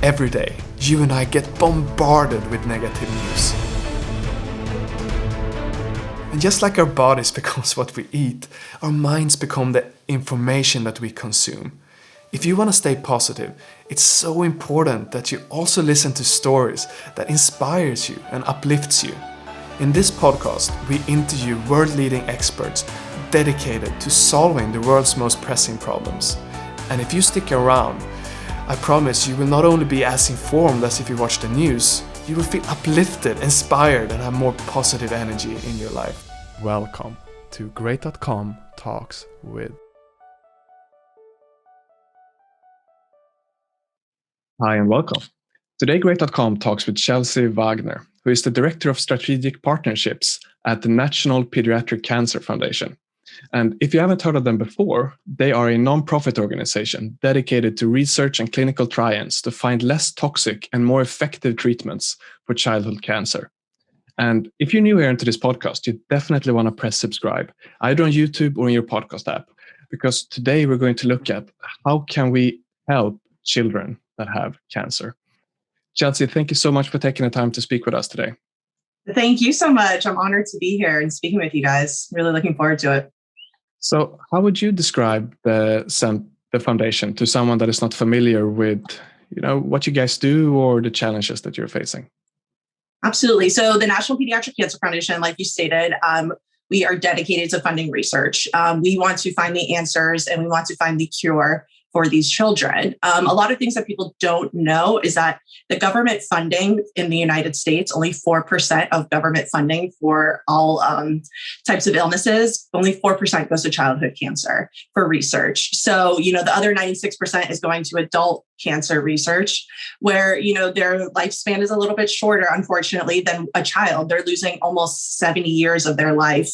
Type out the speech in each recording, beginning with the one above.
Every day, you and I get bombarded with negative news. And just like our bodies becomes what we eat, our minds become the information that we consume. If you want to stay positive, it's so important that you also listen to stories that inspires you and uplifts you. In this podcast, we interview world-leading experts dedicated to solving the world's most pressing problems. And if you stick around, I promise you will not only be as informed as if you watch the news, you will feel uplifted, inspired, and have more positive energy in your life. Welcome to Great.com Talks with. Hi and welcome. Today Great.com talks with Chelsea Wagner, who is the Director of Strategic Partnerships at the National Pediatric Cancer Foundation. And if you haven't heard of them before, they are a non-profit organization dedicated to research and clinical trials to find less toxic and more effective treatments for childhood cancer. And if you're new here into this podcast, you definitely want to press subscribe, either on YouTube or in your podcast app, because today we're going to look at how can we help children that have cancer. Chelsea, thank you so much for taking the time to speak with us today. Thank you so much. I'm honored to be here and speaking with you guys. Really looking forward to it. So how would you describe the foundation to someone that is not familiar with, what you guys do or the challenges that you're facing? Absolutely. So the National Pediatric Cancer Foundation, like you stated, we are dedicated to funding research. We want to find the answers and we want to find the cure for these children. A lot of things that people don't know is that the government funding in the United States, only 4% of government funding for all types of illnesses, only 4% goes to childhood cancer for research. So, the other 96% is going to adult cancer research, where, their lifespan is a little bit shorter, unfortunately, than a child. They're losing almost 70 years of their life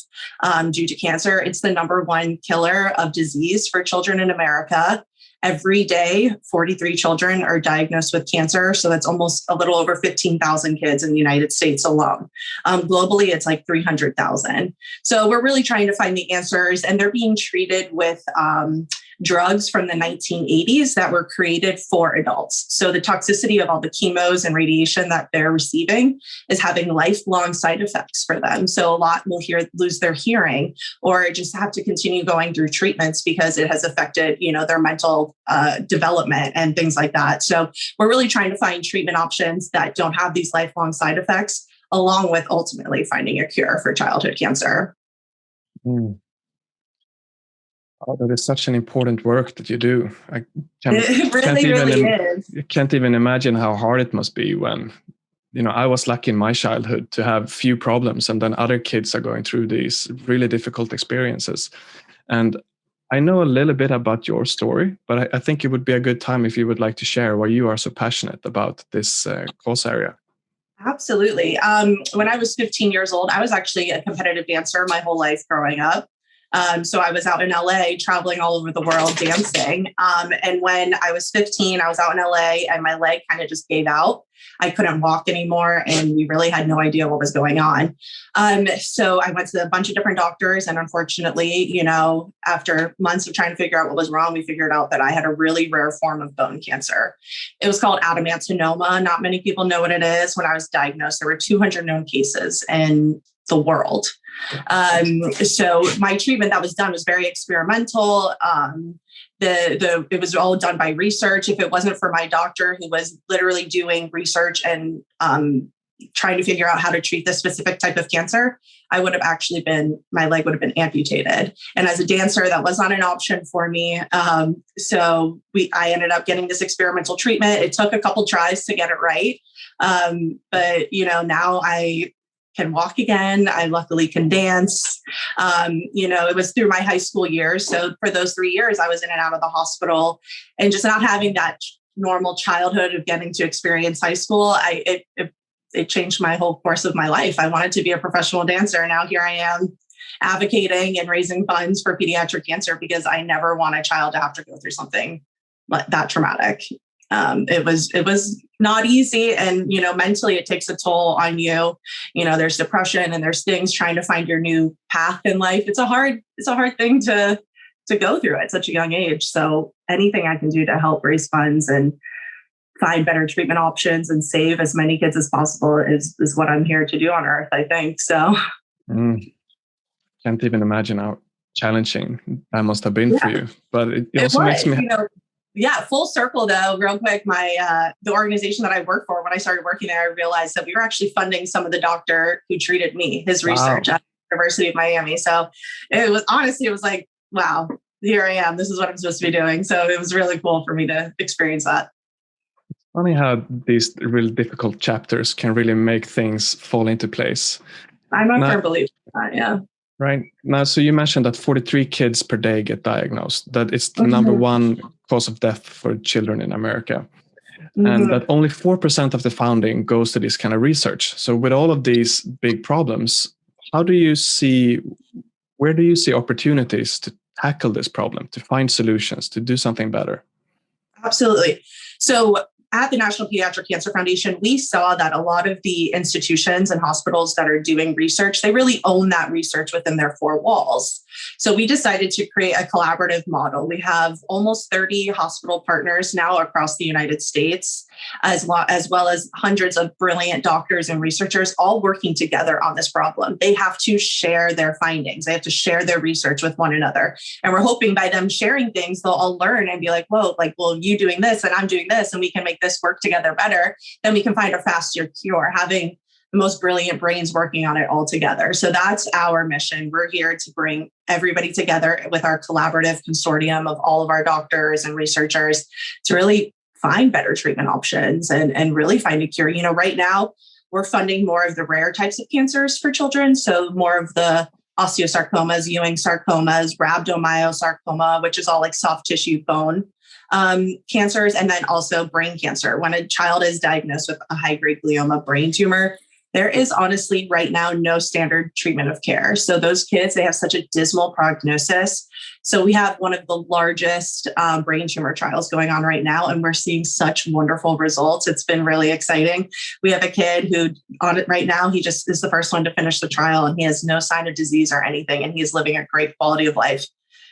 due to cancer. It's the number one killer of disease for children in America. Every day, 43 children are diagnosed with cancer. So that's almost a little over 15,000 kids in the United States alone. Globally, it's like 300,000. So we're really trying to find the answers, and they're being treated with drugs from the 1980s that were created for adults. So the toxicity of all the chemos and radiation that they're receiving is having lifelong side effects for them. So a lot will lose their hearing or just have to continue going through treatments because it has affected, their mental development and things like that. So we're really trying to find treatment options that don't have these lifelong side effects, along with ultimately finding a cure for childhood cancer. Mm. Oh, that is such an important work that you do. It really is. You can't even imagine how hard it must be when, I was lucky in my childhood to have few problems, and then other kids are going through these really difficult experiences. And I know a little bit about your story, but I think it would be a good time if you would like to share why you are so passionate about this cause area. Absolutely. When I was 15 years old, I was actually a competitive dancer my whole life growing up. So I was out in LA traveling all over the world dancing. And when I was 15, I was out in LA and my leg kind of just gave out. I couldn't walk anymore and we really had no idea what was going on. So I went to a bunch of different doctors, and unfortunately, after months of trying to figure out what was wrong, we figured out that I had a really rare form of bone cancer. It was called adamantinoma. Not many people know what it is. When I was diagnosed, there were 200 known cases in the world. So my treatment that was done was very experimental. It was all done by research. If it wasn't for my doctor, who was literally doing research and trying to figure out how to treat this specific type of cancer, my leg would have been amputated. And as a dancer, that was not an option for me. So I ended up getting this experimental treatment. It took a couple tries to get it right. But now I can walk again. I luckily can dance. It was through my high school years. So for those 3 years, I was in and out of the hospital, and just not having that normal childhood of getting to experience high school, it changed my whole course of my life. I wanted to be a professional dancer. Now here I am advocating and raising funds for pediatric cancer because I never want a child to have to go through something that traumatic. It was not easy. And, mentally it takes a toll on you. There's depression and there's things trying to find your new path in life. It's a hard thing to go through at such a young age. So anything I can do to help raise funds and find better treatment options and save as many kids as possible is what I'm here to do on Earth, I think. So can't even imagine how challenging that must have been for you. But it also was, makes me full circle though, real quick. My the organization that I work for, when I started working there, I realized that we were actually funding some of the doctor who treated me, his research at the University of Miami. So it was like, wow, here I am. This is what I'm supposed to be doing. So it was really cool for me to experience that. Funny how these really difficult chapters can really make things fall into place. I'm a firm believer in that, yeah. Right. Now, so you mentioned that 43 kids per day get diagnosed, that it's the number one cause of death for children in America, and that only 4% of the funding goes to this kind of research. So with all of these big problems, where do you see opportunities to tackle this problem, to find solutions, to do something better? Absolutely. So at the National Pediatric Cancer Foundation, we saw that a lot of the institutions and hospitals that are doing research, they really own that research within their four walls. So we decided to create a collaborative model. We have almost 30 hospital partners now across the United States, as well as hundreds of brilliant doctors and researchers all working together on this problem. They have to share their findings. They have to share their research with one another. And we're hoping by them sharing things, they'll all learn and be like, whoa, well, you doing this and I'm doing this, and we can make this work together better. Then we can find a faster cure, having the most brilliant brains working on it all together. So that's our mission. We're here to bring everybody together with our collaborative consortium of all of our doctors and researchers to really find better treatment options and really find a cure. Right now we're funding more of the rare types of cancers for children. So more of the osteosarcomas, Ewing sarcomas, rhabdomyosarcoma, which is all like soft tissue bone cancers, and then also brain cancer. When a child is diagnosed with a high-grade glioma brain tumor, there is honestly right now no standard treatment of care. So those kids, they have such a dismal prognosis. So we have one of the largest brain tumor trials going on right now, and we're seeing such wonderful results. It's been really exciting. We have a kid who on it right now, he just is the first one to finish the trial, and he has no sign of disease or anything, and he's living a great quality of life.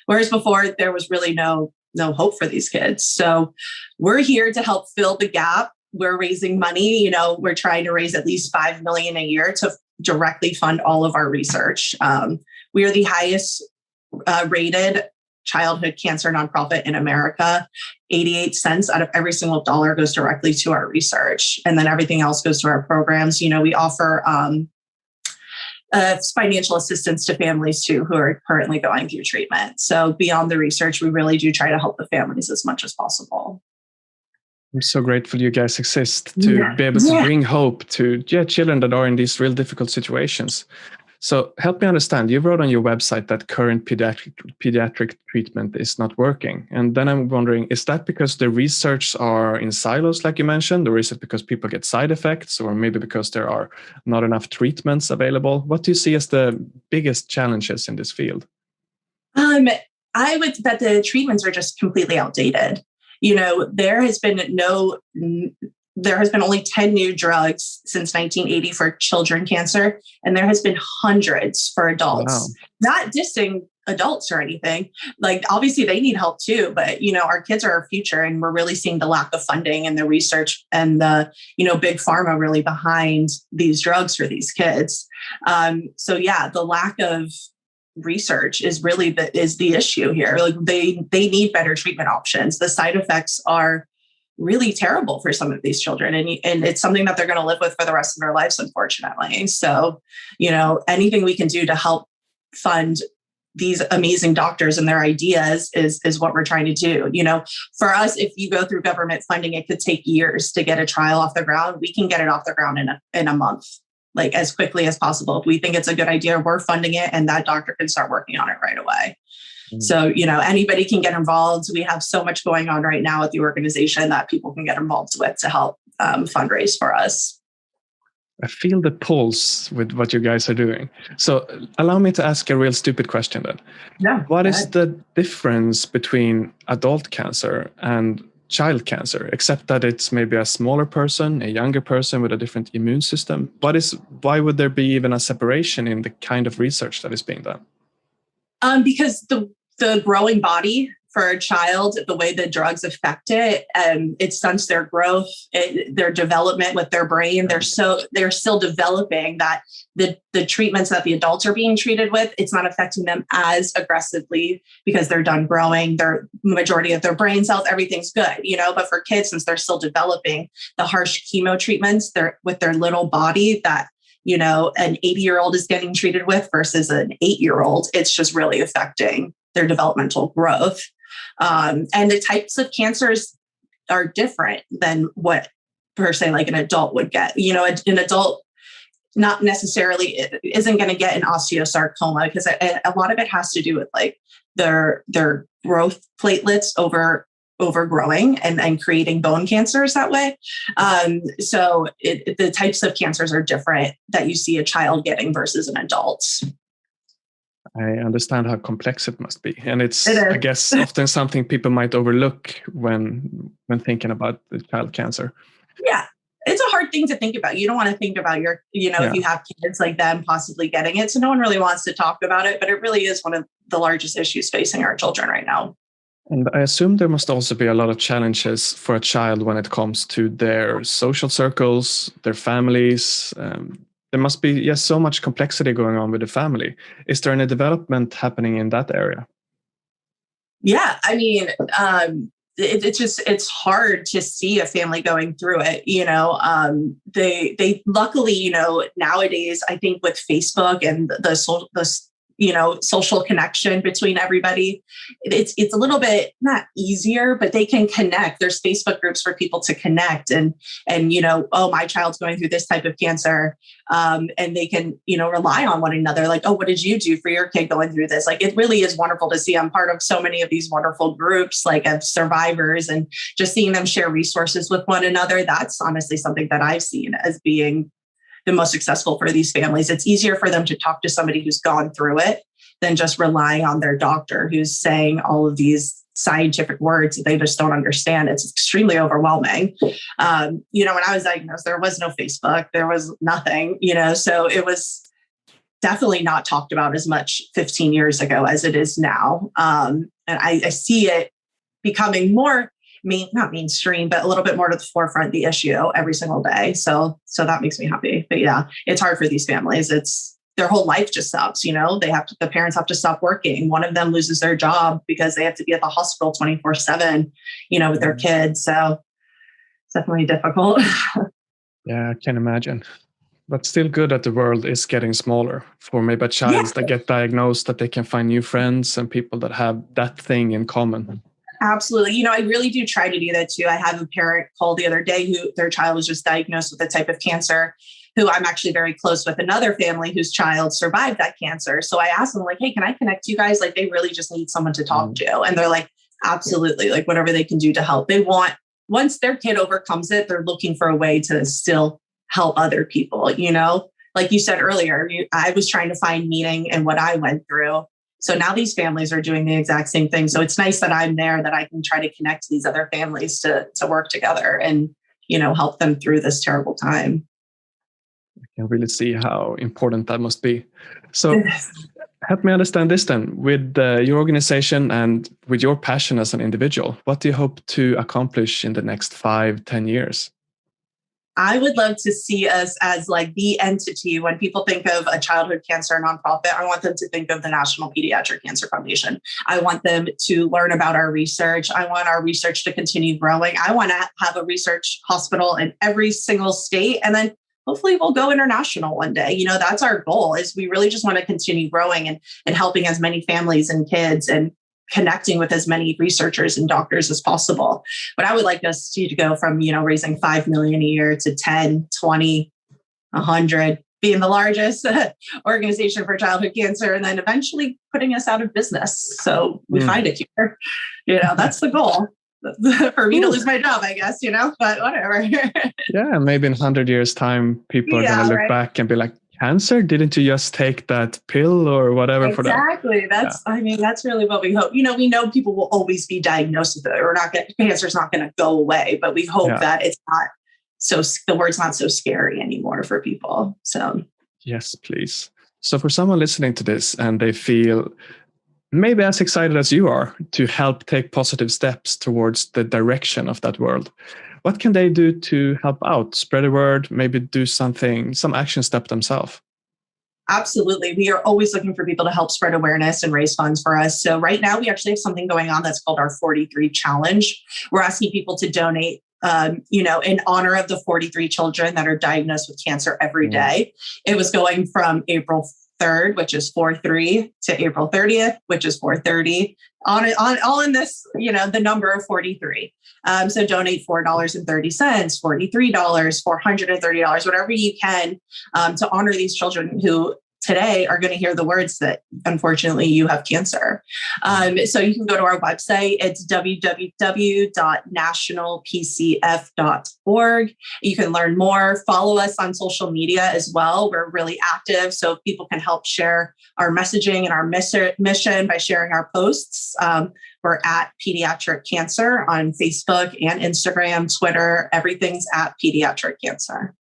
Whereas before, there was really no hope for these kids. So we're here to help fill the gap. We're raising money. We're trying to raise at least $5 million a year to directly fund all of our research. We are the highest rated childhood cancer nonprofit in America. 88 cents out of every single dollar goes directly to our research. And then everything else goes to our programs. We offer financial assistance to families too, who are currently going through treatment. So beyond the research, we really do try to help the families as much as possible. I'm so grateful you guys exist to be able to bring hope to children that are in these real difficult situations. So help me understand, you wrote on your website that current pediatric treatment is not working. And then I'm wondering, is that because the research are in silos, like you mentioned, or is it because people get side effects, or maybe because there are not enough treatments available? What do you see as the biggest challenges in this field? I would bet the treatments are just completely outdated. There has been only 10 new drugs since 1980 for children cancer, and there has been hundreds for adults. Wow. Not dissing adults or anything. Like, obviously they need help too, but our kids are our future, and we're really seeing the lack of funding and the research and the big pharma really behind these drugs for these kids. The lack of research is really the issue here. Like, they need better treatment options. The side effects are really terrible for some of these children, and it's something that they're going to live with for the rest of their lives, unfortunately. So, anything we can do to help fund these amazing doctors and their ideas is what we're trying to do. For us, if you go through government funding, it could take years to get a trial off the ground. We can get it off the ground in a month, like as quickly as possible. If we think it's a good idea, we're funding it, and that doctor can start working on it right away. So, anybody can get involved. We have so much going on right now at the organization that people can get involved with to help fundraise for us. I feel the pulse with what you guys are doing. So allow me to ask a real stupid question then. Yeah. What is the difference between adult cancer and child cancer, except that it's maybe a smaller person, a younger person with a different immune system? Why would there be even a separation in the kind of research that is being done? Because the growing body for a child, the way the drugs affect it stunts their growth, their development with their brain. They're still developing that the treatments that the adults are being treated with, it's not affecting them as aggressively because they're done growing. Their majority of their brain cells, everything's good, but for kids, since they're still developing, the harsh chemo treatments, they're with their little body that, an 80-year-old is getting treated with versus an 8-year-old, it's just really affecting their developmental growth. And the types of cancers are different than what, per se, like an adult would get. An adult not necessarily isn't going to get an osteosarcoma because a lot of it has to do with like their growth platelets overgrowing and creating bone cancers that way. So the types of cancers are different that you see a child getting versus an adult. I understand how complex it must be. And it's I guess, often something people might overlook when thinking about the child cancer. Yeah. It's a hard thing to think about. You don't want to think about if you have kids like them possibly getting it. So no one really wants to talk about it, but it really is one of the largest issues facing our children right now. And I assume there must also be a lot of challenges for a child when it comes to their social circles, their families. There must be so much complexity going on with the family. Is there any development happening in that area? Yeah, I mean, it's hard to see a family going through it. They luckily, nowadays, I think with Facebook and the social connection between everybody, it's a little bit not easier, but they can connect. There's Facebook groups for people to connect and oh, my child's going through this type of cancer. And they can, rely on one another. Like, oh, what did you do for your kid going through this? Like, it really is wonderful to see. I'm part of so many of these wonderful groups, like of survivors, and just seeing them share resources with one another. That's honestly something that I've seen as being the most successful for these families. It's easier for them to talk to somebody who's gone through it than just relying on their doctor who's saying all of these scientific words that they just don't understand. It's extremely overwhelming. When I was diagnosed, there was no Facebook, there was nothing, so it was definitely not talked about as much 15 years ago as it is now. And I see it becoming more not mainstream, but a little bit more to the forefront, the issue every single day. So that makes me happy. But yeah, it's hard for these families. It's their whole life just stops. The parents have to stop working. One of them loses their job because they have to be at the hospital 24/7, with their kids. So it's definitely difficult. Yeah, I can imagine. But still good that the world is getting smaller for maybe a child that get diagnosed, that they can find new friends and people that have that thing in common. Absolutely. I really do try to do that too. I have a parent call the other day who their child was just diagnosed with a type of cancer, who I'm actually very close with another family whose child survived that cancer. So I asked them like, hey, can I connect you guys? Like, they really just need someone to talk to. And they're like, absolutely. Like, whatever they can do to help. They want, once their kid overcomes it, they're looking for a way to still help other people. Like you said earlier, I was trying to find meaning in what I went through. So now these families are doing the exact same thing. So it's nice that I'm there, that I can try to connect these other families to work together and, help them through this terrible time. I can really see how important that must be. So help me understand this then. With your organization and with your passion as an individual, what do you hope to accomplish in the next 5-10 years? I would love to see us as like the entity. When people think of a childhood cancer nonprofit, I want them to think of the National Pediatric Cancer Foundation. I want them to learn about our research. I want our research to continue growing. I want to have a research hospital in every single state. And then hopefully we'll go international one day. That's our goal, is we really just want to continue growing and helping as many families and kids and connecting with as many researchers and doctors as possible. But I would like us to go from, raising 5 million a year to 10, 20, 100, being the largest organization for childhood cancer, and then eventually putting us out of business. So we find a cure. That's the goal. For me to lose my job, I guess, but whatever. Yeah, maybe in 100 years' time, people are going to look back and be like, cancer? Didn't you just take that pill or whatever for that? Exactly. That's really what we hope. We know people will always be diagnosed with it, or cancer's not going to go away, but we hope that it's not the word's not so scary anymore for people. So yes, please. So for someone listening to this and they feel maybe as excited as you are to help take positive steps towards the direction of that world. What can they do to help out, spread the word, maybe do some action step themselves? Absolutely. We are always looking for people to help spread awareness and raise funds for us. So right now we actually have something going on that's called our 43 challenge. We're asking people to donate in honor of the 43 children that are diagnosed with cancer every day. It was going from April 3rd, which is 4/3, to April 30th, which is 4/30, on all in this, the number of 43. So donate $4.30, $43, $430, whatever you can, to honor these children who today are going to hear the words that unfortunately you have cancer. So you can go to our website. It's www.nationalpcf.org. You can learn more. Follow us on social media as well. We're really active, so people can help share our messaging and our mission by sharing our posts. We're at Pediatric Cancer on Facebook and Instagram, Twitter. Everything's at Pediatric Cancer.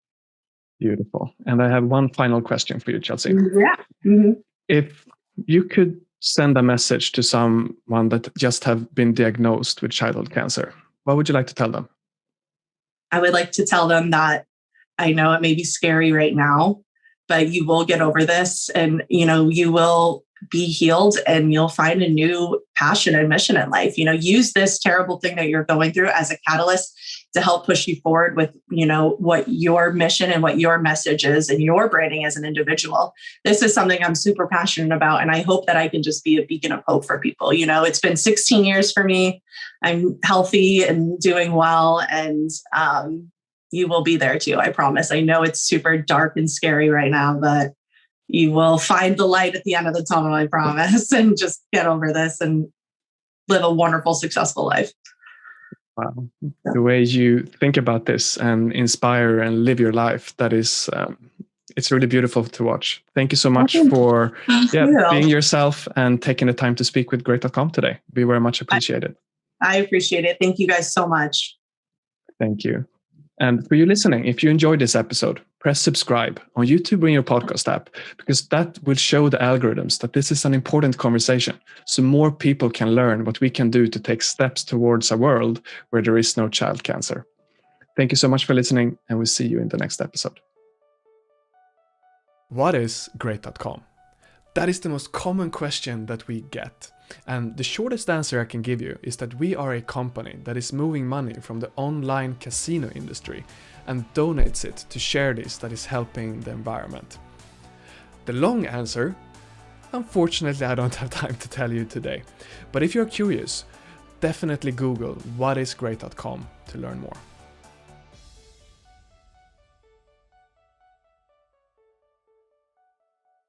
Beautiful. And I have one final question for you, Chelsea. Yeah. Mm-hmm. If you could send a message to someone that just have been diagnosed with childhood cancer, what would you like to tell them? I would like to tell them that I know it may be scary right now, but you will get over this, and you will be healed, and you'll find a new passion and mission in life. Use this terrible thing that you're going through as a catalyst to help push you forward with, what your mission and what your message is and your branding as an individual. This is something I'm super passionate about, and I hope that I can just be a beacon of hope for people. It's been 16 years for me. I'm healthy and doing well, and you will be there too. I promise. I know it's super dark and scary right now, but you will find the light at the end of the tunnel, I promise, and just get over this and live a wonderful, successful life. Wow. The way you think about this and inspire and live your life, that is, it's really beautiful to watch. Thank you so much for being yourself and taking the time to speak with Great.com today. We very much appreciate it. I appreciate it. Thank you guys so much. Thank you. And for you listening, if you enjoyed this episode, press subscribe on YouTube or in your podcast app, because that will show the algorithms that this is an important conversation, so more people can learn what we can do to take steps towards a world where there is no child cancer. Thank you so much for listening, and we'll see you in the next episode. What is Great.com? That is the most common question that we get. And the shortest answer I can give you is that we are a company that is moving money from the online casino industry and donates it to charities that is helping the environment. The long answer, unfortunately, I don't have time to tell you today. But if you're curious, definitely Google what is Great.com to learn more.